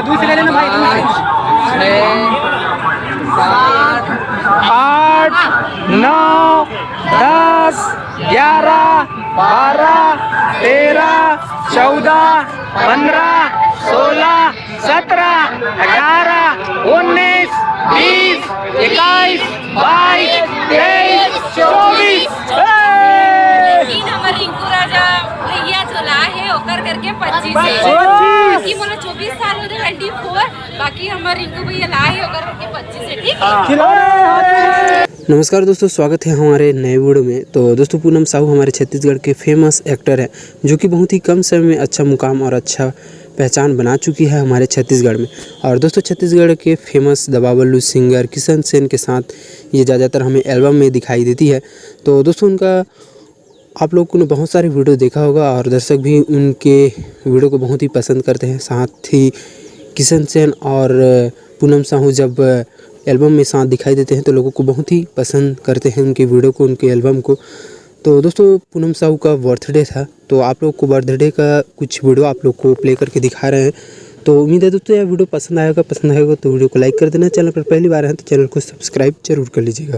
दूसरे लेना भाई, 7 8 9 10 11 12 13 14 15 16 17 18 19 20 21 22 23 24 नंबर रिंकू राजा भैया जो लाए है ओकर करके 25 बाकी बोला 24 साल हो 24 बाकी हमारे रिंकू भैया लाए है ओकर करके 25 है, ठीक है। नमस्कार दोस्तों, स्वागत है हमारे नए वीडियो में। तो दोस्तों, पूनम साहू हमारे छत्तीसगढ़ के फेमस एक्टर हैं, जो कि बहुत ही कम समय में अच्छा मुकाम और अच्छा पहचान बना चुकी है हमारे छत्तीसगढ़ में। और दोस्तों, छत्तीसगढ़ के फेमस दबावल्लू सिंगर किशन सेन के साथ ये ज़्यादातर हमें एल्बम में दिखाई देती है। तो दोस्तों, उनका आप लोगों ने बहुत सारे वीडियो देखा होगा और दर्शक भी उनके वीडियो को बहुत ही पसंद करते हैं। साथ ही किशन सेन और पूनम साहू जब एल्बम में साथ दिखाई देते हैं तो लोगों को बहुत ही पसंद करते हैं उनके वीडियो को, उनके एल्बम को। तो दोस्तों, पूनम साहू का बर्थडे था, तो आप लोग को बर्थडे का कुछ वीडियो आप लोग को प्ले करके दिखा रहे हैं। तो उम्मीद है दोस्तों यह वीडियो पसंद आएगा तो वीडियो को लाइक कर देना। चैनल पर पहली बार है तो चैनल को सब्सक्राइब जरूर कर लीजिएगा।